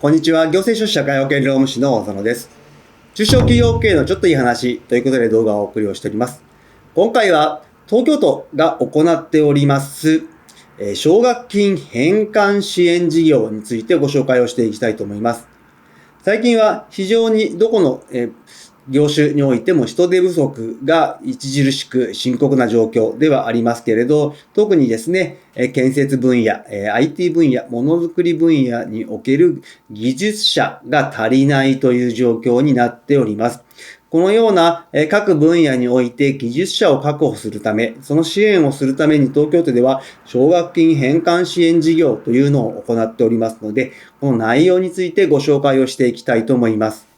こんにちは。行政書士社会保険労務士の大園です。中小企業経営のちょっといい話ということで動画をお送りをしております。今回は東京都が行っております奨学金返還支援事業についてご紹介をしていきたいと思います。最近は非常にどこの業種においても人手不足が著しく深刻な状況ではありますけれど、特にですね、建設分野、IT 分野、ものづくり分野における技術者が足りないという状況になっております。このような各分野において技術者を確保するため、その支援をするために東京都では奨学金返還支援事業というのを行っておりますので、この内容についてご紹介をしていきたいと思います。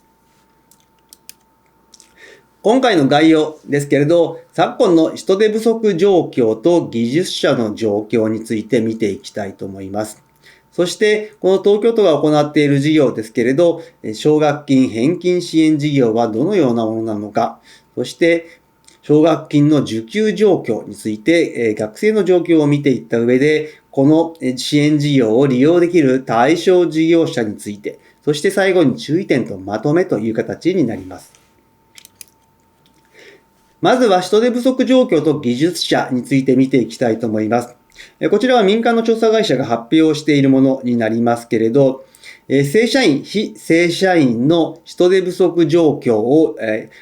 今回の概要ですけれど、昨今の人手不足状況と技術者の状況について見ていきたいと思います。そして、この東京都が行っている事業ですけれど、奨学金返金支援事業はどのようなものなのか、そして、奨学金の受給状況について、学生の状況を見ていった上で、この支援事業を利用できる対象事業者について、そして最後に注意点とまとめという形になります。まずは人手不足状況と技術者について見ていきたいと思います。こちらは民間の調査会社が発表しているものになりますけれど、正社員、非正社員の人手不足状況を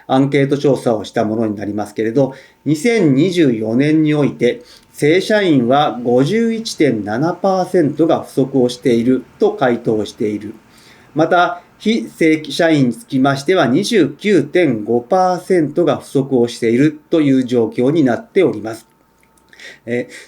アンケート調査をしたものになりますけれど、2024年において正社員は 51.7% が不足をしていると回答している。また、非正規社員につきましては 29.5% が不足をしているという状況になっております。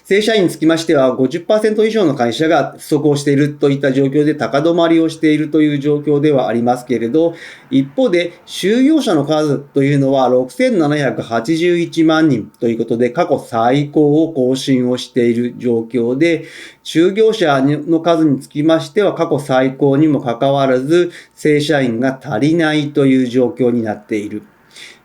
正社員につきましては 50% 以上の会社が不足をしているといった状況で高止まりをしているという状況ではありますけれど、一方で就業者の数というのは6781万人ということで過去最高を更新をしている状況で、就業者の数につきましては過去最高にもかかわらず正社員が足りないという状況になっている。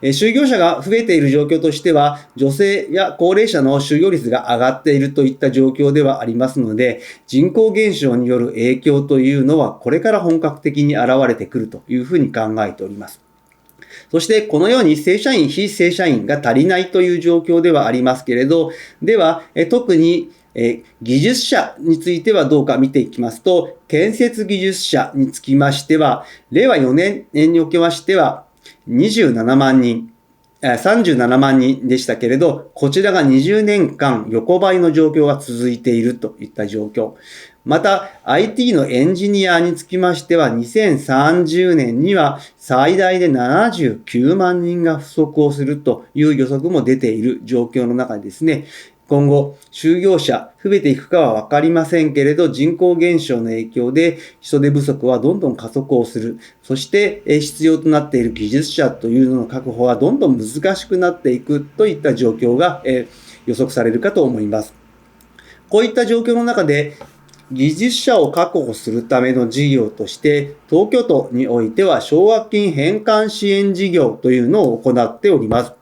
就業者が増えている状況としては、女性や高齢者の就業率が上がっているといった状況ではありますので、人口減少による影響というのはこれから本格的に現れてくるというふうに考えております。そしてこのように正社員、非正社員が足りないという状況ではありますけれど、では特に技術者についてはどうか見ていきますと、建設技術者につきましては、令和4年におきましては、27万人、37万人でしたけれど、こちらが20年間横ばいの状況が続いているといった状況。また、IT のエンジニアにつきましては、2030年には最大で79万人が不足をするという予測も出ている状況の中でですね、今後、就業者増えていくかはわかりませんけれど、人口減少の影響で人手不足はどんどん加速をする。そして必要となっている技術者というのの確保はどんどん難しくなっていくといった状況が予測されるかと思います。こういった状況の中で、技術者を確保するための事業として、東京都においては奨学金返還支援事業というのを行っております。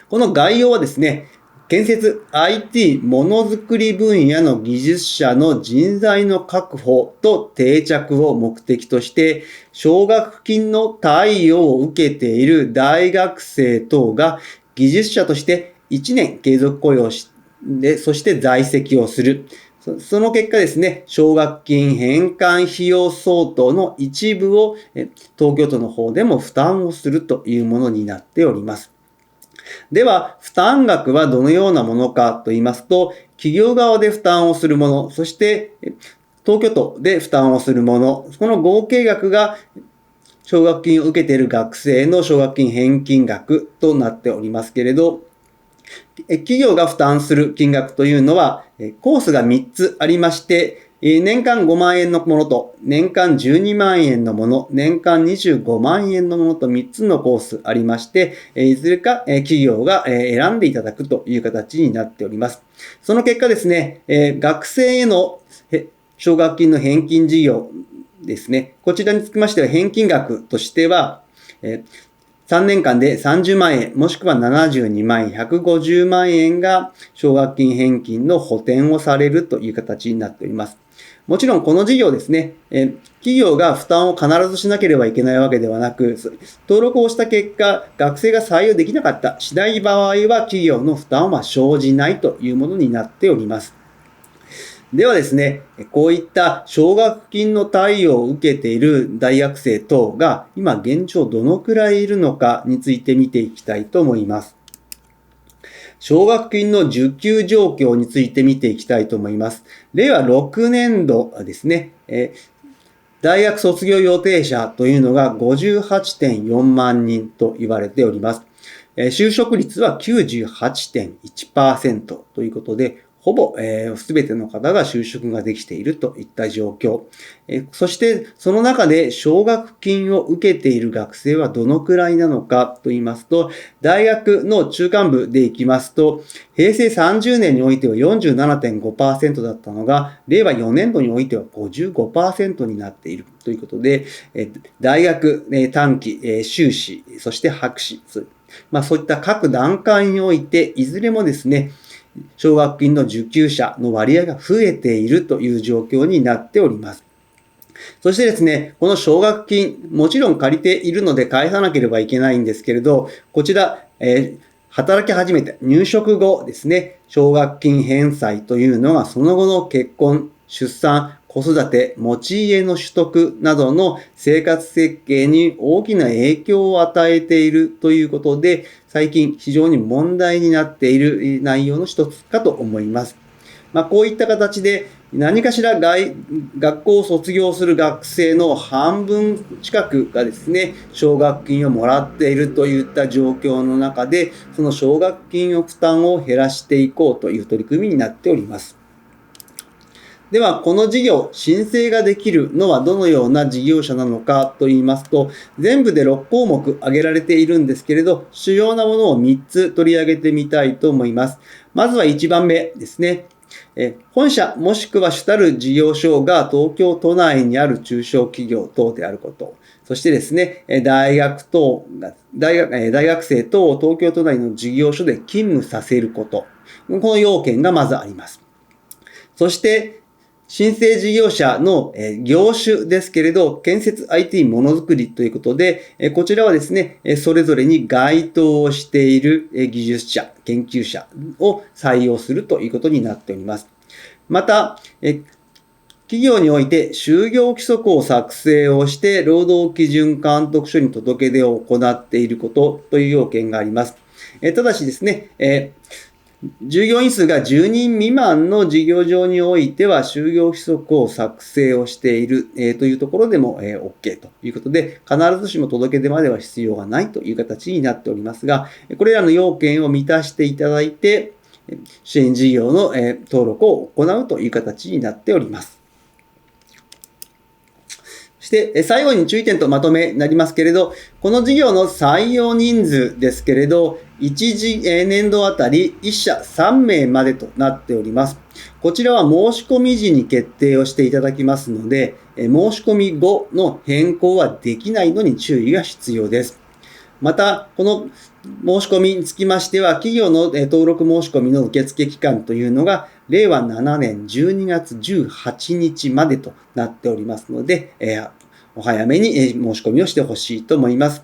この概要はですね、建設、IT、ものづくり分野の技術者の人材の確保と定着を目的として、奨学金の貸与を受けている大学生等が技術者として1年継続雇用して、そして在籍をする。その結果ですね、奨学金返還費用相当の一部を東京都の方でも負担をするというものになっております。では、負担額はどのようなものかと言いますと、企業側で負担をするもの、そして東京都で負担をするもの、この合計額が奨学金を受けている学生の奨学金返金額となっておりますけれど、企業が負担する金額というのは、コースが3つありまして、年間5万円のものと、年間12万円のもの、年間25万円のものと3つのコースありまして、いずれか企業が選んでいただくという形になっております。その結果ですね、学生への奨学金の返金事業ですね、こちらにつきましては返金額としては、3年間で30万円、もしくは72万円、150万円が奨学金返金の補填をされるという形になっております。もちろんこの事業ですね、企業が負担を必ずしなければいけないわけではなく、登録をした結果、学生が採用できなかったしない場合は、企業の負担は生じないというものになっております。ではですね、こういった奨学金の貸与を受けている大学生等が今現状どのくらいいるのかについて見ていきたいと思います。奨学金の受給状況について見ていきたいと思います。令和6年度ですね、大学卒業予定者というのが 58.4 万人と言われております。就職率は 98.1% ということで、ほぼすべての方が就職ができているといった状況。そしてその中で奨学金を受けている学生はどのくらいなのかと言いますと、大学の中間部でいきますと、平成30年においては 47.5% だったのが、令和4年度においては 55% になっているということで、大学短期、修士、そして博士、そういった各段階において、いずれもですね、奨学金の受給者の割合が増えているという状況になっております。そしてですね、この奨学金、もちろん借りているので返さなければいけないんですけれど、こちら、働き始めて入職後ですね、奨学金返済というのがその後の結婚、出産、子育て、持ち家の取得などの生活設計に大きな影響を与えているということで、最近非常に問題になっている内容の一つかと思います。こういった形で何かしら学校を卒業する学生の半分近くがですね、奨学金をもらっているといった状況の中で、その奨学金の負担を減らしていこうという取り組みになっております。では、この事業、申請ができるのはどのような事業者なのかといいますと、全部で6項目挙げられているんですけれど、主要なものを3つ取り上げてみたいと思います。まずは1番目ですね。本社もしくは主たる事業所が東京都内にある中小企業等であること。そしてですね、大学生等を東京都内の事業所で勤務させること。この要件がまずあります。そして、申請事業者の業種ですけれど、建設 IT ものづくりということで、こちらはですね、それぞれに該当をしている技術者、研究者を採用するということになっております。また、企業において就業規則を作成をして、労働基準監督署に届け出を行っていることという要件があります。ただしですね、従業員数が10人未満の事業場においては、就業規則を作成をしている、というところでも、OK ということで、必ずしも届け出までは必要がないという形になっておりますが、これらの要件を満たしていただいて、支援事業の、登録を行うという形になっております。そして、最後に注意点とまとめになりますけれど、この事業の採用人数ですけれど、1年度あたり1社3名までとなっております。こちらは申し込み時に決定をしていただきますので、申し込み後の変更はできないのに注意が必要です。また、この申し込みにつきましては、企業の登録申し込みの受付期間というのが、令和7年12月18日までとなっておりますので、お早めに申し込みをしてほしいと思います。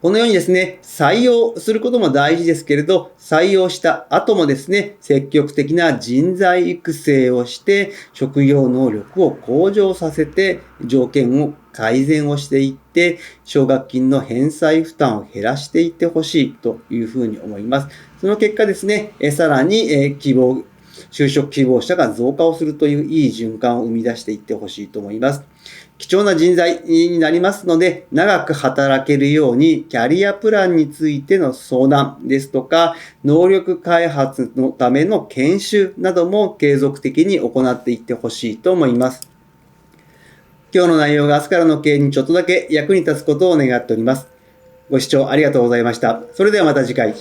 このようにですね、採用することも大事ですけれど、採用した後もですね、積極的な人材育成をして、職業能力を向上させて、条件を改善をしていって、奨学金の返済負担を減らしていってほしいというふうに思います。その結果ですね、さらに就職希望者が増加をするといういい循環を生み出していってほしいと思います。貴重な人材になりますので、長く働けるようにキャリアプランについての相談ですとか、能力開発のための研修なども継続的に行っていってほしいと思います。今日の内容が明日からの経営にちょっとだけ役に立つことを願っております。ご視聴ありがとうございました。それではまた次回。